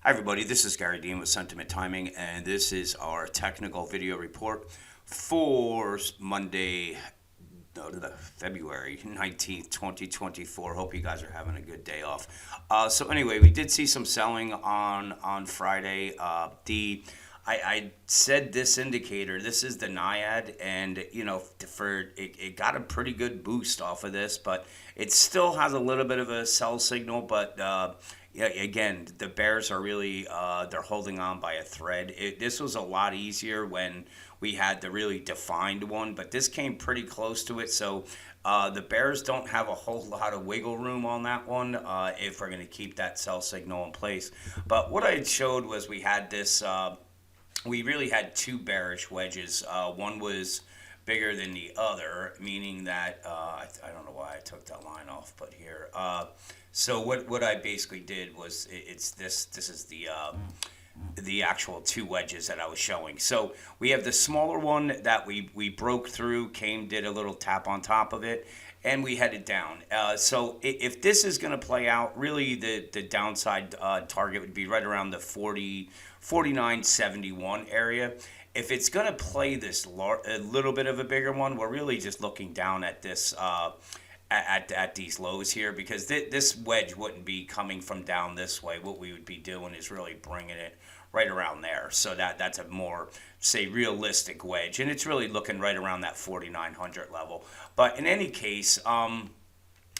Hi, everybody. This is Gary Dean with Sentiment Timing, and this is our technical video report for Monday, February 19th, 2024. Hope you guys are having a good day off. Anyway, we did see some selling on Friday. I said this indicator. This is the NIAD, and it got a pretty good boost off of this, but it still has a little bit of a sell signal. But yeah, again, the bears are really they're holding on by a thread. This was a lot easier when we had the really defined one, but this came pretty close to it. So the bears don't have a whole lot of wiggle room on that one if we're going to keep that sell signal in place. But what I showed was we had this. We really had two bearish wedges. One was bigger than the other, meaning that I don't know why I took that line off, but here. So what I basically did was it's this. This is the actual two wedges that I was showing. So we have the smaller one that we broke through, did a little tap on top of it, and we headed down. So if this is going to play out, really the downside target would be right around the 49.71 area. If it's going to play this a little bit of a bigger one, we're really just looking down at this at these lows here, because this wedge wouldn't be coming from down this way. What we would be doing is really bringing it right around there. So that's a more, say, realistic wedge, and it's really looking right around that 4,900 level. But in any case,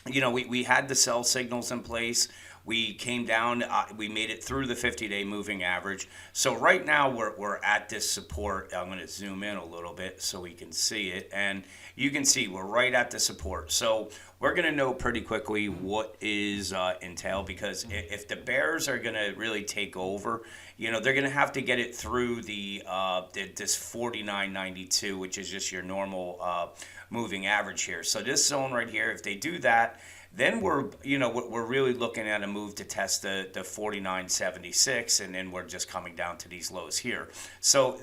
we had the sell signals in place. We came down, we made it through the 50-day moving average. So right now we're at this support. I'm going to zoom in a little bit so we can see it. And you can see we're right at the support. So we're going to know pretty quickly what is entailed, because if the bears are going to really take over, they're going to have to get it through this 49.92, which is just your normal moving average here. So this zone right here, if they do that, then we're really looking at a move to test the 49.76, and then we're just coming down to these lows here. So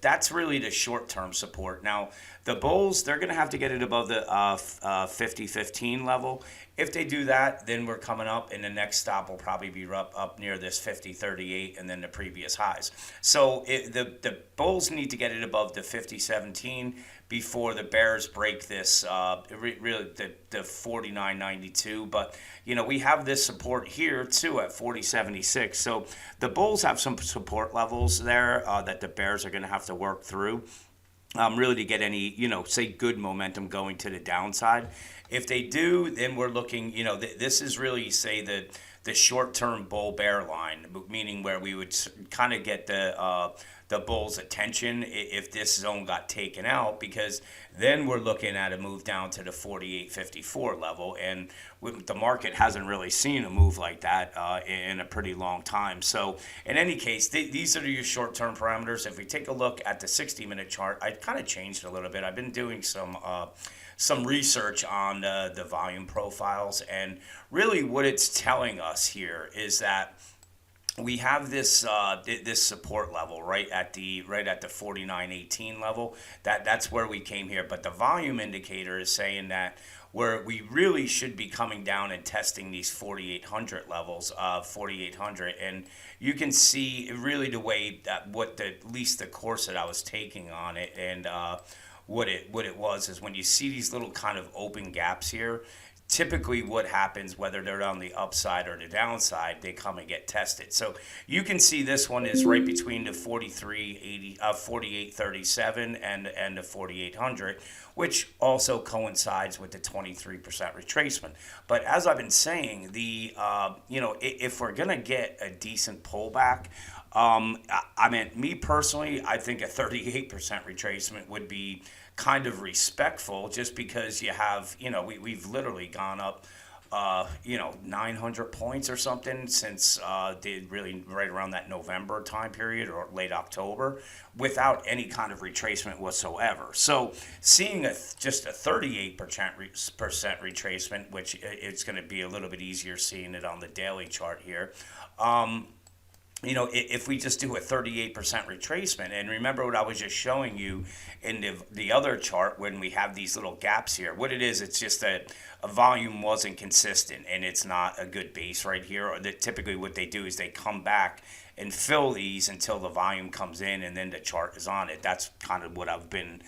that's really the short-term support. Now, the bulls, they're going to have to get it above the 50.15 level. If they do that, then we're coming up, and the next stop will probably be up near this 50.38 and then the previous highs. So the bulls need to get it above the 50.17 before the bears break this really the 49.92. But we have this support here too at 40.76. So the bulls have some support levels there that the bears are going to have to work through. Really to get any, say, good momentum going to the downside. If they do, then we're looking, this is really, say, the short-term bull-bear line, meaning where we would kind of get the bull's attention if this zone got taken out, because then we're looking at a move down to the 48.54 level, and the market hasn't really seen a move like that in a pretty long time. So in any case, these are your short-term parameters. If we take a look at the 60-minute chart, I kind of changed a little bit. I've been doing some research on the volume profiles, and really what it's telling us here is that we have this this support level right at the 49.18 level. That's where we came here, but the volume indicator is saying that where we really should be coming down and testing these 4,800 levels, 4,800, and you can see really the way that at least the course that I was taking on it, and what it was is when you see these little kind of open gaps here, typically what happens, whether they're on the upside or the downside, they come and get tested. So you can see this one is right between the 48.37 and the 4,800, which also coincides with the 23% retracement. But as I've been saying, if we're gonna get a decent pullback, me personally, I think a 38% retracement would be kind of respectful, just because you have, we've literally gone up, 900 points or something since really right around that November time period or late October, without any kind of retracement whatsoever. So seeing just a 38% retracement, which it's going to be a little bit easier seeing it on the daily chart here. if we just do a 38% retracement, and remember what I was just showing you in the other chart when we have these little gaps here, what it is, it's just that a volume wasn't consistent and it's not a good base right here. Or that typically what they do is they come back and fill these until the volume comes in and then the chart is on it. That's kind of what I've been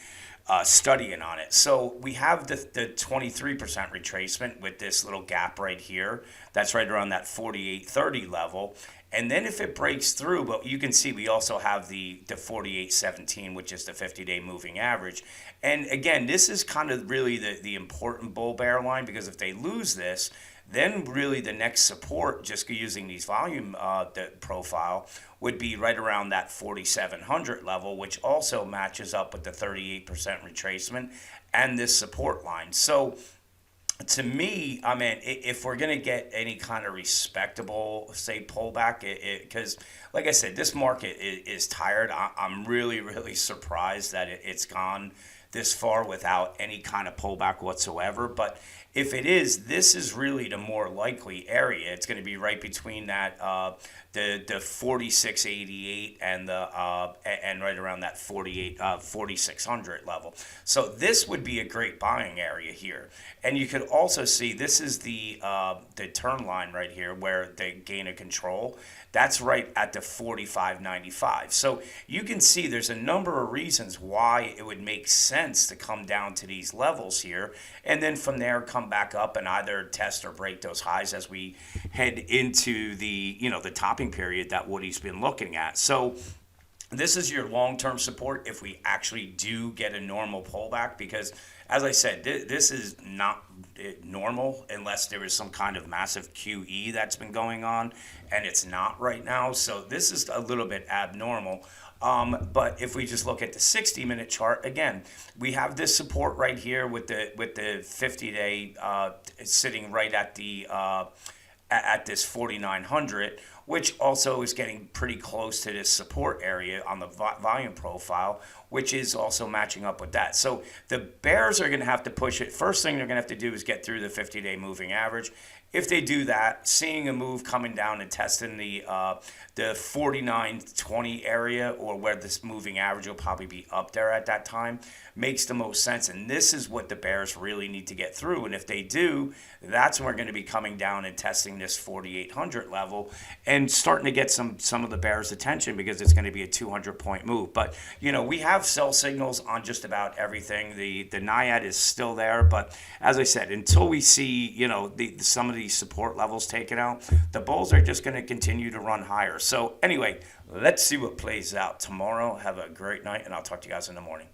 studying on it. So we have the 23% retracement with this little gap right here. That's right around that 48.30 level. And then if it breaks through, but you can see we also have the 48.17, which is the 50-day moving average. And again, this is kind of really the important bull bear line, because if they lose this, then really the next support, just using these volume the profile, would be right around that 4,700 level, which also matches up with the 38% retracement and this support line. So to me, I mean, if we're going to get any kind of respectable, say, pullback, because like I said, this market is tired. I'm really, really surprised that it's gone this far without any kind of pullback whatsoever. But if it is, this is really the more likely area. It's going to be right between that the 4688 and and right around that 4600 level. So this would be a great buying area here. And you could also see this is the turn line right here where they gain a control. That's right at the 45.95. So you can see there's a number of reasons why it would make sense to come down to these levels here, and then from there come back up and either test or break those highs as we head into the the topping period that Woody's been looking at. So this is your long-term support if we actually do get a normal pullback, because as I said, this is not normal unless there is some kind of massive QE that's been going on, and it's not right now. So this is a little bit abnormal. But if we just look at the 60-minute chart, again, we have this support right here with the 50-day sitting right at the at this 4,900, which also is getting pretty close to this support area on the volume profile, which is also matching up with that. So the bears are going to have to push it. First thing they're going to have to do is get through the 50-day moving average. If they do that, seeing a move coming down and testing the 49.20 area, or where this moving average will probably be up there at that time, makes the most sense. And this is what the bears really need to get through. And if they do, that's when we're going to be coming down and testing this 4,800 level and starting to get some of the bears' attention, because it's going to be a 200-point move. But we have sell signals on just about everything. The NIAID is still there, but as I said, until we see some of these support levels taken out, the bulls are just going to continue to run higher. So anyway, let's see what plays out tomorrow. Have a great night, and I'll talk to you guys in the morning.